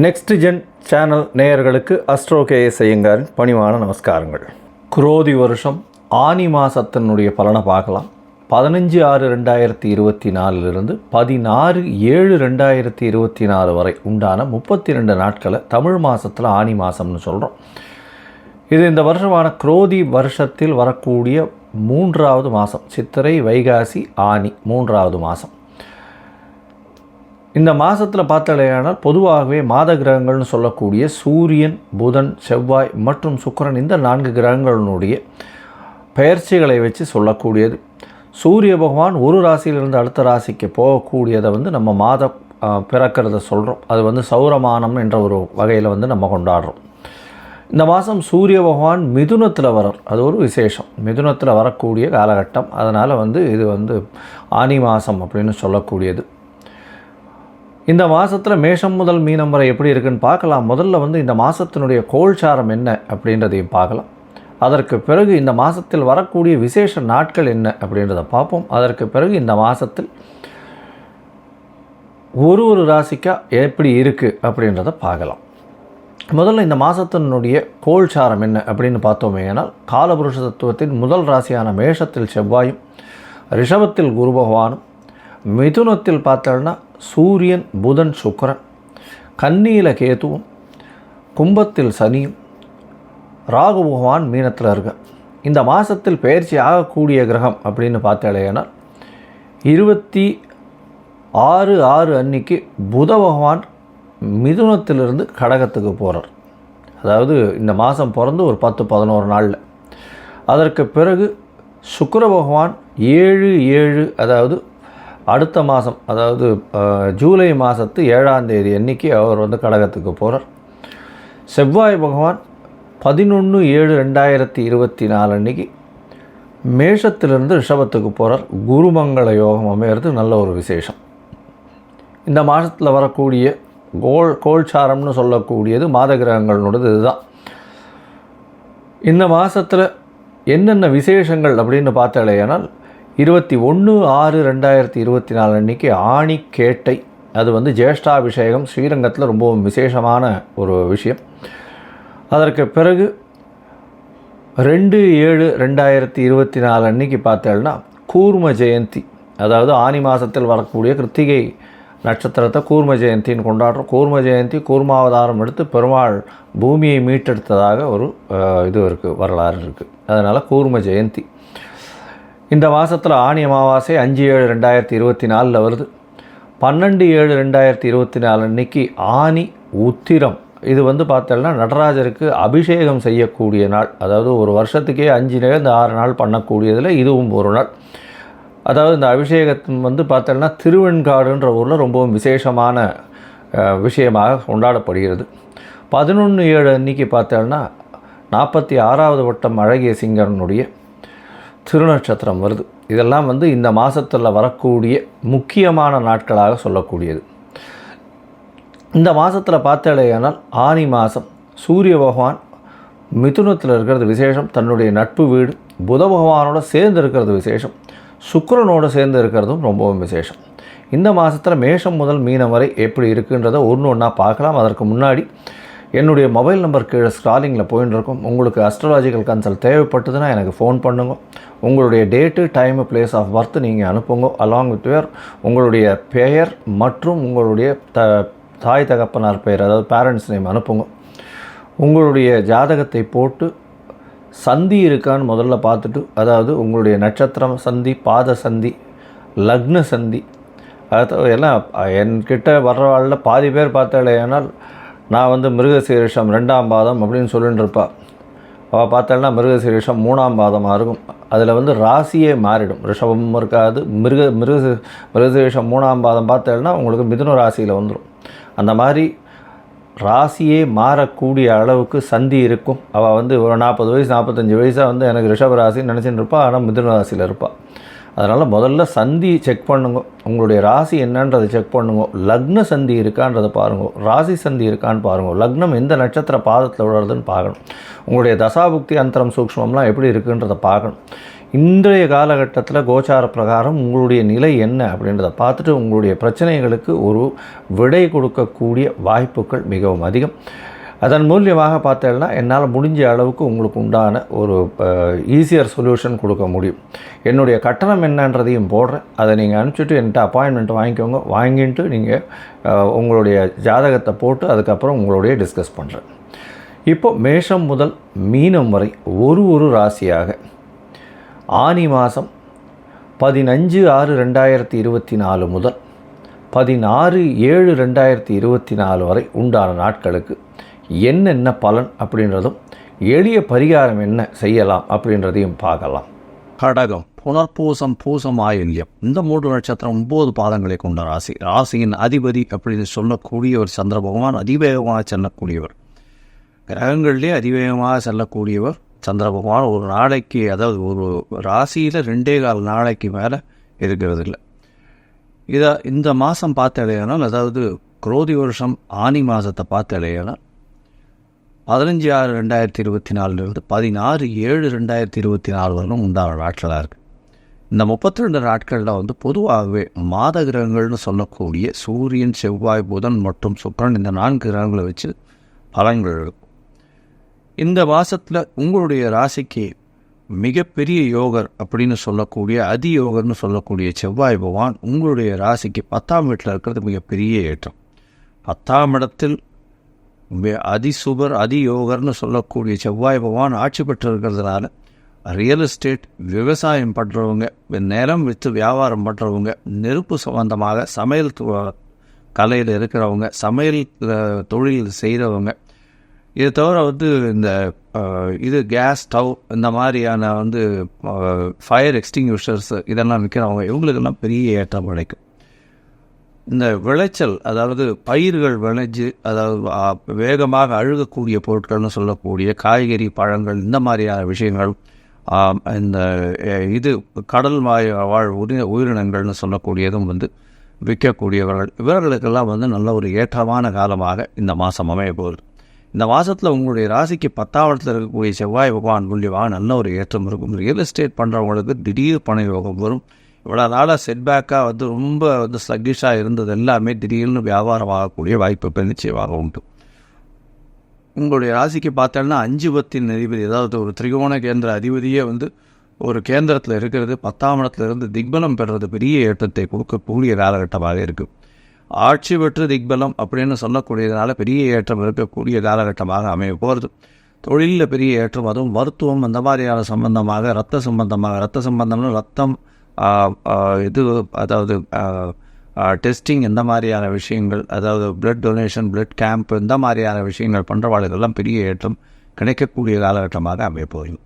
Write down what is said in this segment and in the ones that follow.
Next gen channel நேயர்களுக்கு astro KS ஐயங்காரின் பணிவான நமஸ்காரங்கள். குரோதி வருஷம் ஆனி மாதத்தினுடைய பலனை பார்க்கலாம். 15/6/2024 16/7/2024 வரை உண்டான 32 நாட்களை தமிழ் மாதத்தில் ஆனி மாதம்னு சொல்கிறோம். இது இந்த வருஷமான குரோதி வருஷத்தில் வரக்கூடிய 3வது மாதம். சித்திரை, வைகாசி, ஆனி 3வது மாதம். இந்த மாதத்தில் பார்த்தாலேயானால் பொதுவாகவே மாத கிரகங்கள்னு சொல்லக்கூடிய சூரியன், புதன், செவ்வாய் மற்றும் சுக்கிரன் இந்த 4 கிரகங்களினுடைய பெயர்ச்சிகளை வச்சு சொல்லக்கூடியது. சூரிய பகவான் ஒரு ராசியிலிருந்து அடுத்த ராசிக்கு போகக்கூடியதை நம்ம மாதம் பிறக்கிறத சொல்கிறோம். அது சௌரமானம் என்ற ஒரு வகையில் நம்ம கொண்டாடுறோம். இந்த மாதம் சூரிய பகவான் மிதுனத்தில் வரார். அது ஒரு விசேஷம். மிதுனத்தில் வரக்கூடிய காலகட்டம். அதனால் இது ஆனி மாதம் அப்படின்னு சொல்லக்கூடியது. இந்த மாதத்தில் மேஷம் முதல் மீனம் வரை எப்படி இருக்குன்னு பார்க்கலாம். முதல்ல இந்த மாதத்தினுடைய கோல்சாரம் என்ன அப்படின்றதையும் பார்க்கலாம். அதற்கு பிறகு இந்த மாதத்தில் வரக்கூடிய விசேஷ நாட்கள் என்ன அப்படின்றத பார்ப்போம். அதற்கு பிறகு இந்த மாதத்தில் ஒரு ராசிக்கா எப்படி இருக்குது அப்படின்றத பார்க்கலாம். முதல்ல இந்த மாதத்தினுடைய கோல்சாரம் என்ன அப்படின்னு பார்த்தோமே ஆனால், காலபுருஷ தத்துவத்தின் முதல் ராசியான மேஷத்தில் செவ்வாயும், ரிஷபத்தில் குரு பகவானும், மிதுனத்தில் பார்த்தோன்னா சூரியன், புதன், சுக்கிரன், கன்னியில் கேதுவும், கும்பத்தில் சனியும், ராகு பகவான் மீனத்தில் இருக்க. இந்த மாதத்தில் பயிற்சி ஆகக்கூடிய கிரகம் அப்படின்னு பார்த்தாலேனால் 26/6 அன்னைக்கு புத பகவான் மிதுனத்திலிருந்து கடகத்துக்கு போகிறார். அதாவது இந்த மாதம் பிறந்து ஒரு 10-11 நாளில். அதற்கு பிறகு சுக்கிர பகவான் 7/7 அதாவது அடுத்த மாதம், அதாவது ஜூலை மாதத்து 7ஆம் தேதி அன்னைக்கு அவர் கடகத்துக்கு போகிறார். செவ்வாய் பகவான் 11/7/2024 அன்னைக்கு மேஷத்திலிருந்து ரிஷபத்துக்கு போகிறார். குருமங்கள யோகம் அமையிறது நல்ல ஒரு விசேஷம். இந்த மாதத்தில் வரக்கூடிய கோல்சாரம்னு சொல்லக்கூடியது மாத கிரகங்களோடது இதுதான். இந்த மாதத்தில் என்னென்ன விசேஷங்கள் அப்படின்னு பார்த்தாலேயானால், 21/6/2024 அன்றைக்கி ஆணி கேட்டை. அது ஜேஷ்டாபிஷேகம் ஸ்ரீரங்கத்தில் ரொம்பவும் விசேஷமான ஒரு விஷயம். அதற்கு பிறகு 2/7/2024 அன்றைக்கி பார்த்தேன்னா கூர்ம ஜெயந்தி. அதாவது ஆனி மாதத்தில் வரக்கூடிய கிருத்திகை நட்சத்திரத்தை கூர்ம ஜெயந்தின்னு கொண்டாடுறோம். கூர்ம ஜெயந்தி கூர்மாவதாரம் எடுத்து பெருமாள் பூமியை மீட்டெடுத்ததாக ஒரு இது இருக்குது, வரலாறு இருக்குது. அதனால் கூர்ம ஜெயந்தி. இந்த மாதத்தில் ஆனி அமாவாசை 5/7/2024 வருது. 12/7/2024 அன்றைக்கி ஆனி உத்திரம். இது பார்த்தோம்னா நடராஜருக்கு அபிஷேகம் செய்யக்கூடிய நாள். அதாவது ஒரு வருஷத்துக்கே 5-6 நாள் பண்ணக்கூடியதில் இதுவும் ஒரு நாள். அதாவது இந்த அபிஷேகத்தை பார்த்தோம்னா திருவெண்காடுன்ற ஊரில் ரொம்பவும் விசேஷமான விஷயமாக கொண்டாடப்படுகிறது. 11/7 அன்றைக்கி பார்த்தோம்னா 46வது வட்டம் அழகிய சிங்கரனுடைய திருநட்சத்திரம் வருது. இதெல்லாம் இந்த மாதத்தில் வரக்கூடிய முக்கியமான நாட்களாக சொல்லக்கூடியது. இந்த மாதத்தில் பார்த்தாலேயானால் ஆனி மாதம் சூரிய பகவான் மிதுனத்தில் இருக்கிறது விசேஷம். தன்னுடைய நட்பு வீடு புத பகவானோட சேர்ந்து இருக்கிறது விசேஷம். சுக்கிரனோடு சேர்ந்து இருக்கிறதும் ரொம்பவும் விசேஷம். இந்த மாதத்தில் மேஷம் முதல் மீனம் வரை எப்படி இருக்குன்றதை ஒன்றா பார்க்கலாம். அதற்கு முன்னாடி என்னுடைய மொபைல் நம்பர் கீழே ஸ்க்ராலிங்கில் போயின்னு இருக்கும். உங்களுக்கு அஸ்ட்ராலாஜிக்கல் கன்சல்ட் தேவைப்பட்டதுன்னா எனக்கு ஃபோன் பண்ணுங்க. உங்களுடைய date, time, place of birth நீங்கள் அனுப்புங்க. அலாங் வித் உங்களுடைய பெயர் மற்றும் உங்களுடைய தாய் தகப்பனார் பெயர், அதாவது பேரண்ட்ஸ் நேம் அனுப்புங்க. உங்களுடைய ஜாதகத்தை போட்டு சந்தி இருக்கான்னு முதல்ல பார்த்துட்டு, அதாவது உங்களுடைய நட்சத்திரம் சந்தி, பாத சந்தி, லக்ன சந்தி, அதாவது எல்லாம் என்கிட்ட வர்றவாளில் பாதி பேர் பார்த்தாலேயானால் நான் மிருகசீரிஷம் 2ஆம் பாதம் அப்படின்னு சொல்லிட்டு இருப்பா. அவள் பார்த்தாள்னா மிருகசீரிஷம் 3ஆம் பாதமாக இருக்கும். அதில் ராசியே மாறிடும். ரிஷபமும் இருக்காது. மிருகசீரிஷம் 3ஆம் பாதம் பார்த்தாள்னா உங்களுக்கு மிதுன ராசியில் வந்துடும். அந்த மாதிரி ராசியே மாறக்கூடிய அளவுக்கு சந்தி இருக்கும். அவள் ஒரு 40 வயசு 45 வயசாக எனக்கு ரிஷப ராசின்னு நினச்சிட்டு இருப்பாள். ஆனால் மிதுன ராசியில் இருப்பாள். அதனால் முதல்ல சந்தி செக் பண்ணுங்க. உங்களுடைய ராசி என்னன்றதை செக் பண்ணுங்க. லக்ன சந்தி இருக்கான்றதை பாருங்க. ராசி சந்தி இருக்கான்னு பாருங்க. லக்னம் எந்த நட்சத்திர பாதத்தில் விடுறதுன்னு பார்க்கணும். உங்களுடைய தசாபுக்தி அந்தரம் சூக்ஷ்மம்லாம் எப்படி இருக்குன்றதை பார்க்கணும். இன்றைய காலகட்டத்தில் கோச்சார பிரகாரம் உங்களுடைய நிலை என்ன அப்படின்றத பார்த்துட்டு உங்களுடைய பிரச்சனைகளுக்கு ஒரு விடை கொடுக்கக்கூடிய வாய்ப்புகள் மிகவும் அதிகம். அதன் மூலியமாக பார்த்தேன்னா என்னால் முடிஞ்ச அளவுக்கு உங்களுக்கு உண்டான ஒரு ஈஸியர் சொல்யூஷன் கொடுக்க முடியும். என்னுடைய கட்டணம் என்னன்றதையும் போடுறேன். அதை நீங்கள் அனுப்பிச்சிட்டு என்கிட்ட அப்பாயின்மெண்ட் வாங்கிக்கோங்க. வாங்கிட்டு நீங்கள் உங்களுடைய ஜாதகத்தை போட்டு அதுக்கப்புறம் உங்களுடைய டிஸ்கஸ் பண்ணுறேன். இப்போது மேஷம் முதல் மீனம் வரை ஒரு ராசியாக ஆனி மாதம் 15/6/2024 முதல் 16/7/2024 வரை உண்டான நாட்களுக்கு என்னென்ன பலன் அப்படின்றதும் எளிய பரிகாரம் என்ன செய்யலாம் அப்படின்றதையும் பார்க்கலாம். கடகம், புனர்பூசம், பூசம், ஆயில்யம் இந்த 3 நட்சத்திரம் 9 பாதங்களை கொண்ட ராசி. ராசியின் அதிபதி அப்படின்னு சொல்லக்கூடியவர் சந்திர பகவான். அதிவேகமாக செல்லக்கூடியவர், கிரகங்களிலே அதிவேகமாக செல்லக்கூடியவர் சந்திர பகவான். ஒரு நாளைக்கு, அதாவது ஒரு ராசியில் 2.25 நாளைக்கு மேலே இருக்கிறது இல்லை. இந்த மாதம் பார்த்தடையானால், அதாவது குரோதி வருஷம் ஆனி மாதத்தை பார்த்தடையானால் 15/6/2024 16/7/2024 வரலும் உண்டான நாட்களாக இருக்குது. இந்த 32 நாட்களில் பொதுவாகவே மாத கிரகங்கள்னு சொல்லக்கூடிய சூரியன், செவ்வாய், புதன் மற்றும் சுக்கிரன் இந்த 4 கிரகங்களை வச்சு பலன்கள் இருக்கும். இந்த மாதத்தில் உங்களுடைய ராசிக்கு மிகப்பெரிய யோகர் அப்படின்னு சொல்லக்கூடிய அதியோகர்னு சொல்லக்கூடிய செவ்வாய் பகவான் உங்களுடைய ராசிக்கு 10ஆம் வீட்டில் இருக்கிறது மிகப்பெரிய ஏற்றம். 10ஆம் இடத்தில் அதிசுபர் அதியோகர்னு சொல்லக்கூடிய செவ்வாய் பகவான் ஆட்சி பெற்று இருக்கிறதுனால ரியல் எஸ்டேட், விவசாயம் பண்ணுறவங்க, நிலம் விற்று வியாபாரம் பண்ணுறவங்க, நெருப்பு சம்பந்தமாக சமையல் கலையில் இருக்கிறவங்க, சமையல் தொழில் செய்கிறவங்க, இதை தவிர இந்த கேஸ் ஸ்டவ் இந்த மாதிரியான ஃபயர் எக்ஸ்டிங்யூஷர்ஸ் இதெல்லாம் விற்கிறவங்க, இவங்களுக்கெல்லாம் பெரிய ஏற்றம் கிடைக்கும். இந்த விளைச்சல், அதாவது பயிர்கள் விளைஞ்சு, அதாவது வேகமாக அழுகக்கூடிய பொருட்கள்னு சொல்லக்கூடிய காய்கறி, பழங்கள் இந்த மாதிரியான விஷயங்கள், இந்த கடல் வாழ் உயிரினங்கள்னு சொல்லக்கூடியதும் விற்கக்கூடியவர்கள், இவர்களுக்கெல்லாம் நல்ல ஒரு ஏற்றமான காலமாக இந்த மாதம் அமைய போகுது. இந்த மாதத்தில் உங்களுடைய ராசிக்கு 10ஆம் இடத்தில் இருக்கக்கூடிய செவ்வாய் பகவான் மூலியமாக நல்ல ஒரு ஏற்றம் இருக்கும். ரியல் எஸ்டேட் பண்ணுறவங்களுக்கு திடீர் பண யோகம் வரும். இவ்வளோ நாளாக செட்பேக்காக ரொம்ப ஸ்லக்கிஷாக இருந்தது எல்லாமே திடீர்னு வியாபாரம் ஆகக்கூடிய வாய்ப்பு நிச்சயமாக உண்டு. உங்களுடைய ராசிக்கு பார்த்தோன்னா 5 பத்தின் அதிபதி, அதாவது ஒரு திரிகோண கேந்திர அதிபதியே ஒரு கேந்திரத்தில் இருக்கிறது 10ஆம் இடத்துல இருந்து திக்பலம் பெறுறது பெரிய ஏற்றத்தை கொடுக்கக்கூடிய காலகட்டமாக இருக்குது. ஆட்சி பெற்று திக்பலம் அப்படின்னு சொல்லக்கூடியதுனால பெரிய ஏற்றம் இருக்கக்கூடிய காலகட்டமாக அமைய போகிறது. தொழிலில் பெரிய ஏற்றம், அதுவும் மருத்துவம் அந்த மாதிரியான சம்பந்தமாக, ரத்த சம்பந்தம்னா ரத்தம் அதாவது டெஸ்டிங் இந்த மாதிரியான விஷயங்கள், அதாவது பிளட் டொனேஷன், பிளட் கேம்ப் இந்த மாதிரியான விஷயங்கள் பண்ணுறவாளுக்கெல்லாம் பெரிய ஏற்றம் கிடைக்கக்கூடிய காலகட்டமாக அமைய போகும்.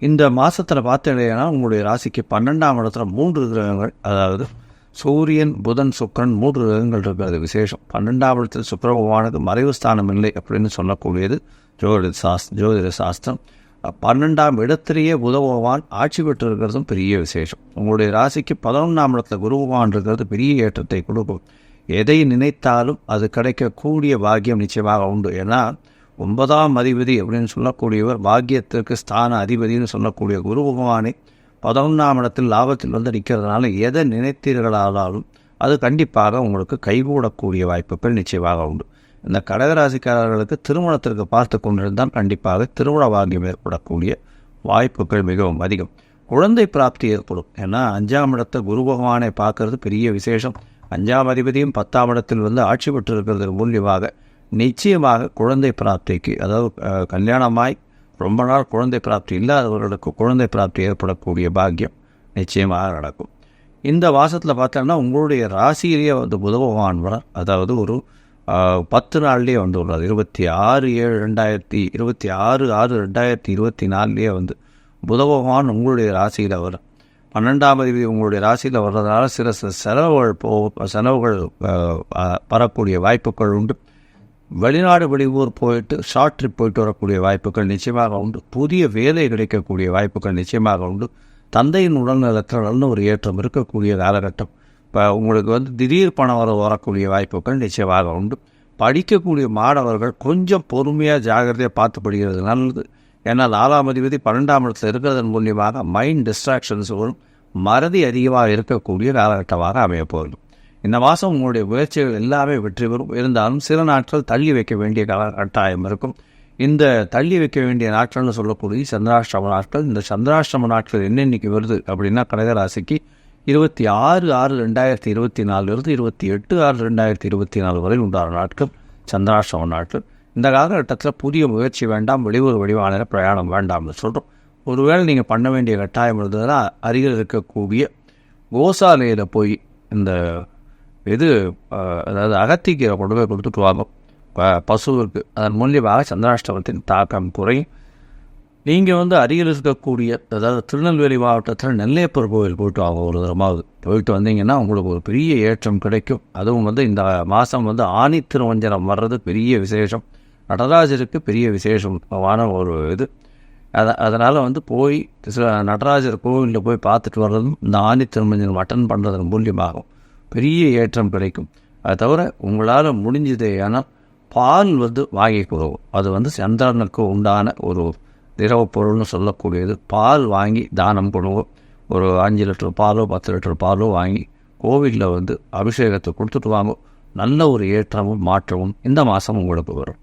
இந்த மாதத்தில் பார்த்தீங்கன்னா உங்களுடைய ராசிக்கு 12ஆம் இடத்துல 3 கிரகங்கள், அதாவது சூரியன், புதன், சுக்கிரன் 3 கிரகங்கள் இருக்கிறது விசேஷம். 12ஆம் இடத்தில் சுக்கிர பகவானுக்கு மறைவு ஸ்தானம் இல்லை அப்படின்னு சொல்லக்கூடியது ஜோதிட சாஸ்திரம். 12ஆம் இடத்திலேயே புத பகவான் ஆட்சி பெற்று இருக்கிறதும் பெரிய விசேஷம். உங்களுடைய ராசிக்கு 11ஆம் இடத்துல குரு பகவான் இருக்கிறது பெரிய ஏற்றத்தை கொடுக்கும். எதை நினைத்தாலும் அது கிடைக்கக்கூடிய பாக்கியம் நிச்சயமாக உண்டு. ஏன்னா 9ஆம் அதிபதி அப்படின்னு சொல்லக்கூடியவர் பாக்கியத்திற்கு ஸ்தான அதிபதினு சொல்லக்கூடிய குரு பகவானை 11ஆம் இடத்தில் லாபத்தில் நிற்கிறதுனால எதை நினைத்தீர்களாலும் அது கண்டிப்பாக உங்களுக்கு கைகூடக்கூடிய வாய்ப்புகள் நிச்சயமாக உண்டு. இந்த கடகராசிக்காரர்களுக்கு திருமணத்திற்கு பார்த்து கொண்டிருந்தால் கண்டிப்பாக திருமண பாக்கியம் ஏற்படக்கூடிய வாய்ப்புகள் மிகவும் அதிகம். குழந்தை பிராப்தி ஏற்படும். ஏன்னா 5ஆம் இடத்தை குரு பகவானை பார்க்கறது பெரிய விசேஷம். 5ஆம் அதிபதியும் 10ஆம் இடத்தில் ஆட்சி பெற்று இருக்கிறது மூலியமாக நிச்சயமாக குழந்தை பிராப்திக்கு, அதாவது கல்யாணமாய் ரொம்ப நாள் குழந்தை பிராப்தி இல்லாதவர்களுக்கு குழந்தை பிராப்தி ஏற்படக்கூடிய பாக்கியம் நிச்சயமாக நடக்கும். இந்த மாதத்தில் பார்த்தோம்னா உங்களுடைய ராசியிலேயே புத பகவான் வர, அதாவது ஒரு 10 நாள்லேயே உள்ளது. 26/6/2024 புத பகவான் உங்களுடைய ராசியில் வர, 12ஆம் அதிபதி உங்களுடைய ராசியில் வர்றதுனால சில செலவுகள் வரக்கூடிய வாய்ப்புகள் உண்டு. வெளிநாடு வெளியூர் போயிட்டு ஷார்ட் ட்ரிப் போயிட்டு வரக்கூடிய வாய்ப்புகள் நிச்சயமாக உண்டு. புதிய வேலை கிடைக்கக்கூடிய வாய்ப்புகள் நிச்சயமாக உண்டு. தந்தையின் உடல்நலத்தில் நல்ல ஒரு ஏற்றம் இருக்கக்கூடிய காலகட்டம். இப்போ உங்களுக்கு திடீர் பணம் வரக்கூடிய வாய்ப்புகள் நிச்சயமாக உண்டு. படிக்கக்கூடிய மாணவர்கள் கொஞ்சம் பொறுமையாக ஜாகிரதையாக பார்த்து படிக்கிறது நல்லது. ஏன்னா 4ஆம் அதிபதி 12ஆம் இடத்துல இருக்கிறதன் மூலியமாக மைண்ட் டிஸ்ட்ராக்ஷன்ஸ் வரும், மறதி அதிகமாக இருக்கக்கூடிய காலகட்டமாக அமையப்போகுது. இந்த மாதம் உங்களுடைய முயற்சிகள் எல்லாமே வெற்றி பெறும். இருந்தாலும் சில நாட்கள் தள்ளி வைக்க வேண்டிய கட்டாயம் இருக்கும். இந்த தள்ளி வைக்க வேண்டிய நாட்கள்னு சொல்லக்கூடிய சந்திராஷ்டம நாட்கள். இந்த சந்திராஷ்டம நாட்கள் என்னென்னைக்கு வருது அப்படின்னா, கடகராசிக்கு 26/6/2024 28/6/2024 வரை உண்டான நாட்கள் சந்திராஷ்டம நாட்கள். இந்த காலகட்டத்தில் புதிய முயற்சி வேண்டாம், வெளியூர் வடிவான பிரயாணம் வேண்டாம்னு சொல்கிறோம். ஒருவேளை நீங்கள் பண்ண வேண்டிய கட்டாயம் இருந்ததுன்னா, அருகில் இருக்கக்கூடிய கோசாலையில் போய் இந்த அதாவது அகத்திக்கீரை கொண்டு போய் கொடுத்துட்டு வாங்க பசுவுக்கு. அதன் மூலியமாக சந்திராஷ்டமத்தின் தாக்கம் குறையும். நீங்கள் அருகில் இருக்கக்கூடிய, அதாவது திருநெல்வேலி மாவட்டத்தில் நெல்லையப்பர் கோவில் போயிட்டு வாங்க. ஒரு தரமாவது போயிட்டு வந்தீங்கன்னா உங்களுக்கு ஒரு பெரிய ஏற்றம் கிடைக்கும். அதுவும் இந்த மாதம் ஆனி திருவஞ்சனம் வர்றது பெரிய விசேஷம். நடராஜருக்கு பெரிய விசேஷமான ஒரு அதனால் போய் நடராஜர் கோவிலில் போய் பார்த்துட்டு வர்றதும் இந்த ஆனி திருமஞ்சனம் அட்டன் பண்ணுறதன் மூலியமாகும் பெரிய ஏற்றம் கிடைக்கும். அதை தவிர உங்களால் முடிஞ்சதே ஆனால் பால் வாங்கி கொடுக்கும். அது சந்திரனுக்கு உண்டான ஒரு திரவ பொருள்னு சொல்லக்கூடியது. பால் வாங்கி தானம் கொடுவோம். ஒரு 5 லிட்டர் பாலோ 10 லிட்டர் பாலோ வாங்கி கோவிலில் அபிஷேகத்தை கொடுத்துட்டு வாங்க. நல்ல ஒரு ஏற்றமும் மாற்றமும் இந்த மாதம் உங்களுக்கு வரும்.